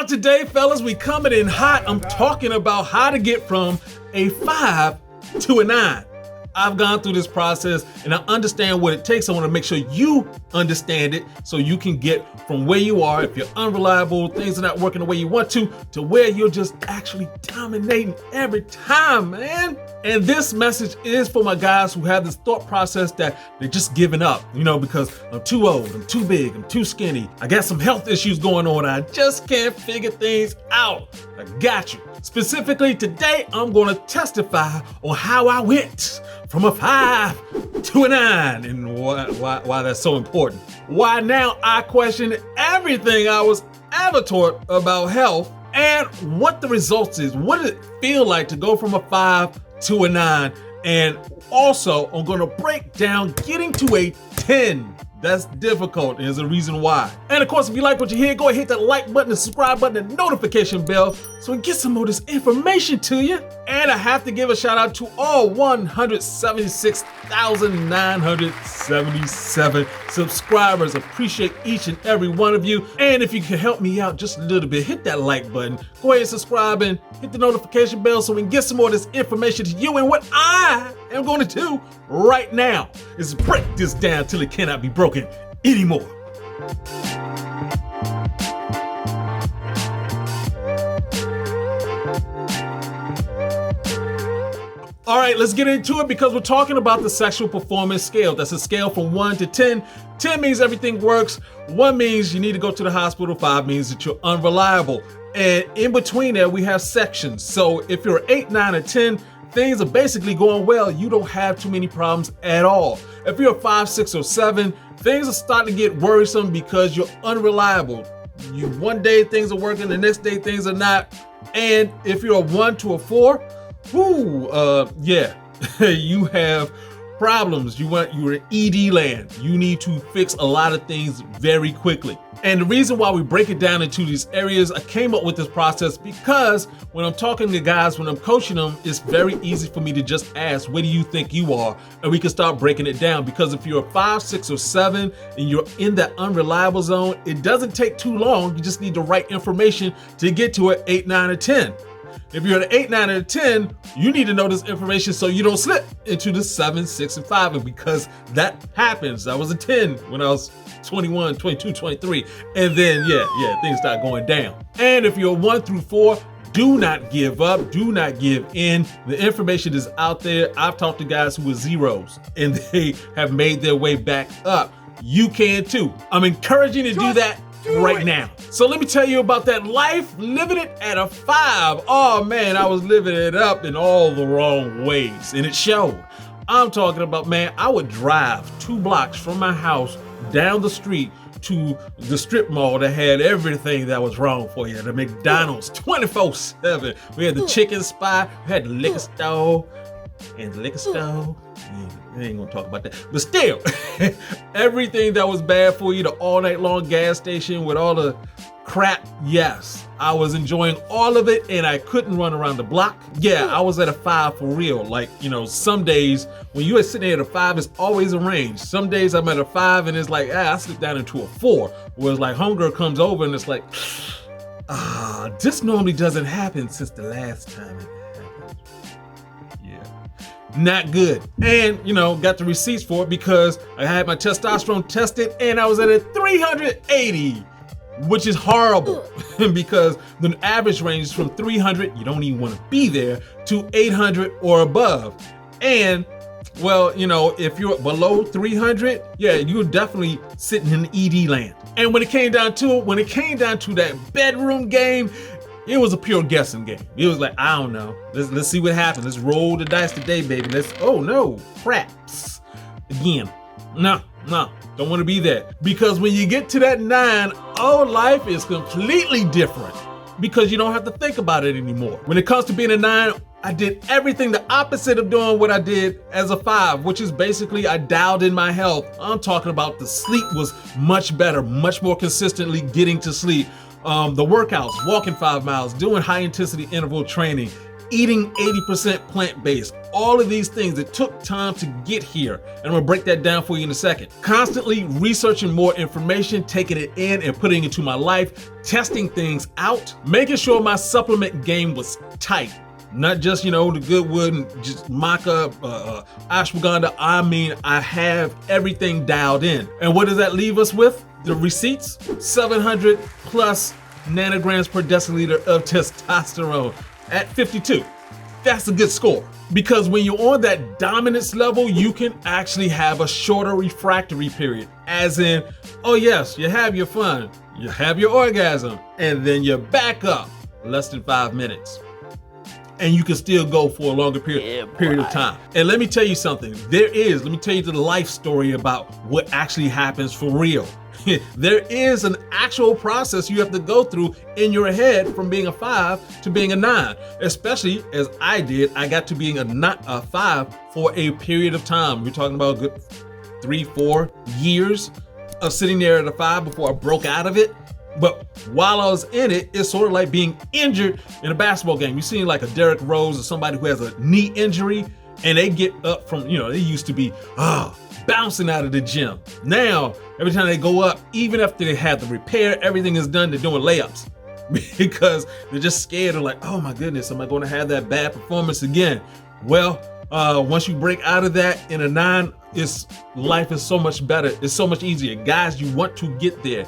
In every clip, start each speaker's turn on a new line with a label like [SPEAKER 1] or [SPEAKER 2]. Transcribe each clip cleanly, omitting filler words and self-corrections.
[SPEAKER 1] Today, fellas, we coming in hot. I'm talking about how to get from a 5 to a 9. I've gone through this process and I understand what it takes. I want to make sure you understand it so you can get from where you are, if you're unreliable, things are not working the way you want to where you're just actually dominating every time, man. And this message is for my guys who have this thought process that they're just giving up, because I'm too old, I'm too big, I'm too skinny, I got some health issues going on, I just can't figure things out. I got you. Specifically today, I'm gonna testify on how I went from a 5 to a 9 and why that's so important. Why now I question everything I was ever taught about health and what the results is. What did it feel like to go from a 5 to a 9? And also, I'm gonna break down getting to a 10. That's difficult, and there's a reason why. And of course, if you like what you hear, go ahead, hit that like button, the subscribe button, and notification bell so we get some more of this information to you. And I have to give a shout out to all 176,977 subscribers. Appreciate each and every one of you. And if you can help me out just a little bit, hit that like button, go ahead and subscribe and hit the notification bell so we can get some more of this information to you. And what I am going to do right now is break this down till it cannot be broken anymore. All right, let's get into it because we're talking about the sexual performance scale. That's a scale from 1 to 10. 10 means everything works. 1 means you need to go to the hospital. 5 means that you're unreliable. And in between there, we have sections. So if you're 8, 9, or 10, things are basically going well. You don't have too many problems at all. If you're a 5, 6, or 7, things are starting to get worrisome because you're unreliable. One day things are working, the next day things are not. And if you're a 1 to a 4, you have problems. You're in ED land. You need to fix a lot of things very quickly. And the reason why we break it down into these areas, I came up with this process because when I'm talking to guys, when I'm coaching them, it's very easy for me to just ask, where do you think you are? And we can start breaking it down because if you're a 5, 6, or 7 and you're in that unreliable zone, it doesn't take too long. You just need the right information to get to an 8, 9, or 10. If you're an 8, 9, or 10, you need to know this information so you don't slip into the 7, 6, and 5. And because that happens, I was a 10 when I was 21, 22, 23. And then, things start going down. And if you're 1 through 4, do not give up. Do not give in. The information is out there. I've talked to guys who were zeros and they have made their way back up. You can too. I'm encouraging you to do that right now. So let me tell you about that life, living it at a 5. Oh man, I was living it up in all the wrong ways and it showed. I'm talking about, man, I would drive 2 blocks from my house down the street to the strip mall that had everything that was wrong for you. The McDonald's 24/7. We had the chicken spot, we had the liquor store, and the liquor store. I ain't gonna talk about that. But still, everything that was bad for you, the all night long gas station with all the crap, yes, I was enjoying all of it and I couldn't run around the block. Yeah, I was at a 5 for real. Like, some days when you are sitting at a 5, it's always a range. Some days I'm at a 5 and it's like, I slip down into a 4. Whereas like homegirl comes over and it's like, this normally doesn't happen since the last time it happened. Not good. And, got the receipts for it because I had my testosterone tested and I was at a 380, which is horrible because the average range is from 300, you don't even want to be there, to 800 or above. And, well, if you're below 300, you're definitely sitting in ED land. And when it came down to that bedroom game, it was a pure guessing game. It was like, I don't know. Let's see what happens. Let's roll the dice today, baby. Oh no, craps. Again, no, don't want to be there. Because when you get to that 9, life is completely different because you don't have to think about it anymore. When it comes to being a 9, I did everything the opposite of doing what I did as a 5, which is basically I dialed in my health. I'm talking about the sleep was much better, much more consistently getting to sleep. The workouts, walking 5 miles, doing high intensity interval training, eating 80% plant-based. All of these things, it took time to get here. And I'm gonna break that down for you in a second. Constantly researching more information, taking it in and putting it into my life, testing things out, making sure my supplement game was tight. Not just, the Goodwood and just maca, ashwagandha. I mean, I have everything dialed in. And what does that leave us with? The receipts, 700 plus nanograms per deciliter of testosterone at 52. That's a good score. Because when you're on that dominance level, you can actually have a shorter refractory period. As in, oh yes, you have your fun, you have your orgasm, and then you're back up less than 5 minutes. And you can still go for a longer period of time. And let me tell you something, let me tell you the life story about what actually happens for real. There is an actual process you have to go through in your head from being a 5 to being a 9, especially as I did. I got to being a 5 for a period of time. We're talking about a good 3-4 years of sitting there at a 5 before I broke out of it. But while I was in it, it's sort of like being injured in a basketball game. You see like a Derrick Rose or somebody who has a knee injury and they get up from, they used to be bouncing out of the gym. Now, every time they go up, even after they had the repair, everything is done, they're doing layups because they're just scared of like, oh my goodness, am I going to have that bad performance again? Well, once you break out of that in a 9, life is so much better. It's so much easier. Guys, you want to get there.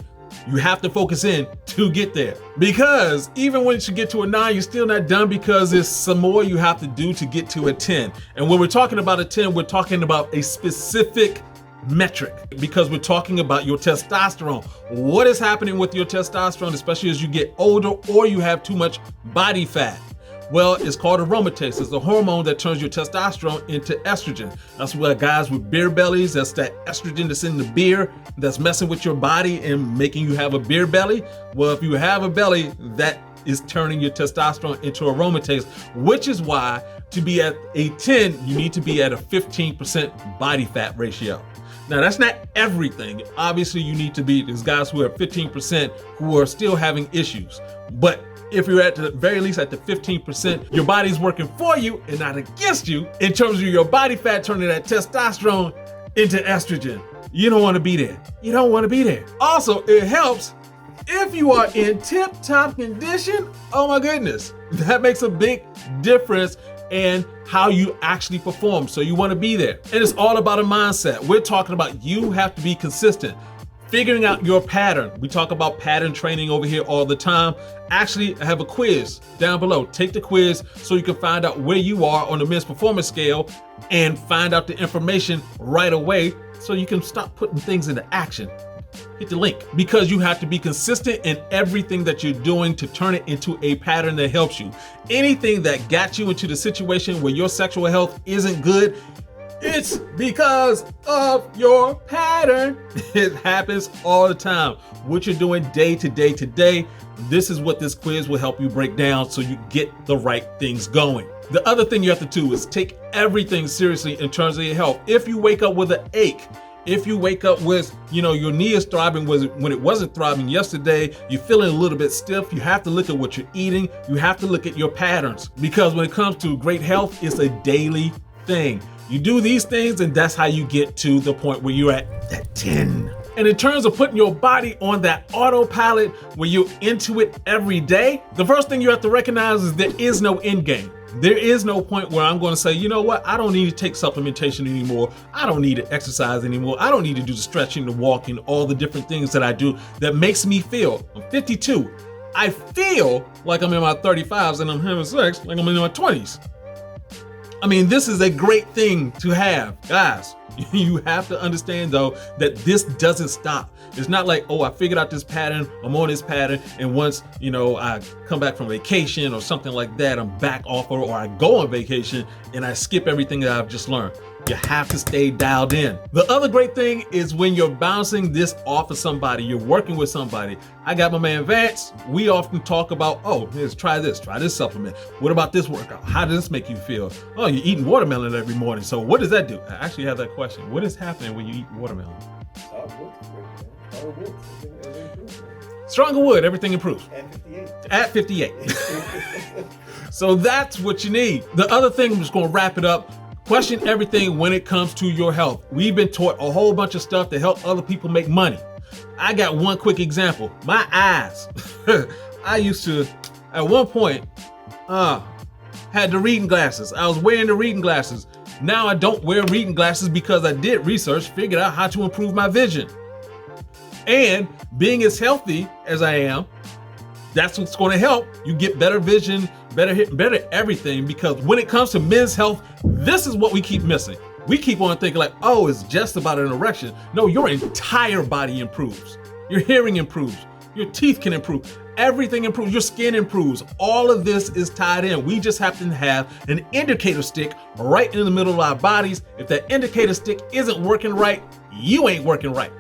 [SPEAKER 1] You have to focus in to get there, because even once you get to a 9, you're still not done, because there's some more you have to do to get to a 10. And when we're talking about a 10, we're talking about a specific metric, because we're talking about your testosterone. What is happening with your testosterone, especially as you get older or you have too much body fat? Well, it's called aromatase. It's a hormone that turns your testosterone into estrogen. That's why guys with beer bellies, that's that estrogen that's in the beer that's messing with your body and making you have a beer belly. Well, if you have a belly, that is turning your testosterone into aromatase, which is why to be at a 10, you need to be at a 15% body fat ratio. Now, that's not everything. Obviously, you need to be, there's guys who are 15% who are still having issues. But if you're at the very least at the 15%, your body's working for you and not against you in terms of your body fat turning that testosterone into estrogen. You don't want to be there. You don't want to be there. Also, it helps if you are in tip-top condition. Oh my goodness, that makes a big difference in how you actually perform. So you want to be there. And it's all about a mindset. We're talking about you have to be consistent. Figuring out your pattern. We talk about pattern training over here all the time. Actually, I have a quiz down below. Take the quiz so you can find out where you are on the men's performance scale and find out the information right away so you can stop putting things into action. Hit the link, because you have to be consistent in everything that you're doing to turn it into a pattern that helps you. Anything that got you into the situation where your sexual health isn't good, it's because of your pattern. It happens all the time. What you're doing day to day to day, this is what this quiz will help you break down so you get the right things going. The other thing you have to do is take everything seriously in terms of your health. If you wake up with an ache, if you wake up with, your knee is throbbing when it wasn't throbbing yesterday, you're feeling a little bit stiff, you have to look at what you're eating. You have to look at your patterns, because when it comes to great health, it's a daily thing. You do these things, and that's how you get to the point where you're at that 10. And in terms of putting your body on that autopilot where you're into it every day, the first thing you have to recognize is there is no end game. There is no point where I'm going to say, you know what, I don't need to take supplementation anymore. I don't need to exercise anymore. I don't need to do the stretching, the walking, all the different things that I do that makes me feel. I'm 52. I feel like I'm in my 35s and I'm having sex like I'm in my 20s. I mean, this is a great thing to have. Guys, you have to understand, though, that this doesn't stop. It's not like, oh, I figured out this pattern, I'm on this pattern, and once, I come back from vacation or something like that, I'm back off, or I go on vacation and I skip everything that I've just learned. You have to stay dialed in. The other great thing is when you're bouncing this off of somebody, you're working with somebody. I got my man Vance. We often talk about, oh, try this supplement. What about this workout? How does this make you feel? Oh, you're eating watermelon every morning. So what does that do? I actually have that question. What is happening when you eat watermelon? Stronger wood, everything improves.
[SPEAKER 2] At 58.
[SPEAKER 1] At 58. So that's what you need. The other thing, I'm just gonna wrap it up. Question everything when it comes to your health. We've been taught a whole bunch of stuff to help other people make money. I got one quick example. My eyes. I used to, at one point, had the reading glasses. I was wearing the reading glasses. Now I don't wear reading glasses because I did research, figured out how to improve my vision. And being as healthy as I am, that's what's going to help you get better vision, better everything. Because when it comes to men's health, this is what we keep missing. We keep on thinking like, oh, it's just about an erection. No, your entire body improves. Your hearing improves. Your teeth can improve. Everything improves. Your skin improves. All of this is tied in. We just happen to have an indicator stick right in the middle of our bodies. If that indicator stick isn't working right, you ain't working right.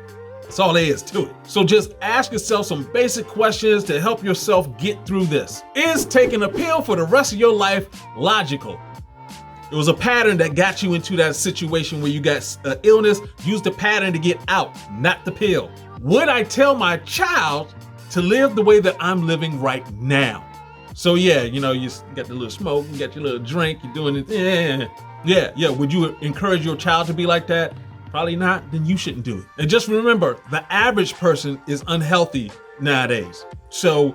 [SPEAKER 1] That's all there is to it. So just ask yourself some basic questions to help yourself get through this. Is taking a pill for the rest of your life logical? It was a pattern that got you into that situation where you got illness. Use the pattern to get out, not the pill. Would I tell my child to live the way that I'm living right now? So yeah, you got the little smoke, you got your little drink, you're doing it. Yeah. Would you encourage your child to be like that? Probably not. Then you shouldn't do it. And just remember, the average person is unhealthy nowadays. So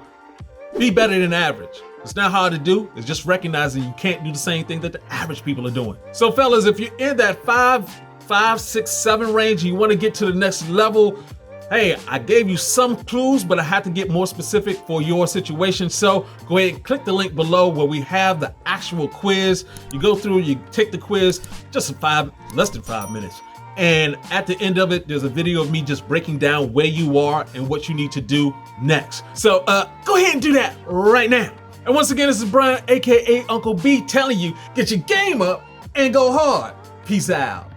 [SPEAKER 1] be better than average. It's not hard to do. It's just recognizing you can't do the same thing that the average people are doing. So fellas, if you're in that 5, 6, 7 range and you want to get to the next level, hey, I gave you some clues, but I had to get more specific for your situation. So go ahead and click the link below where we have the actual quiz. You go through, you take the quiz, just less than 5 minutes. And at the end of it, there's a video of me just breaking down where you are and what you need to do next. So go ahead and do that right now. And once again, this is Brian, AKA Uncle B, telling you, get your game up and go hard. Peace out.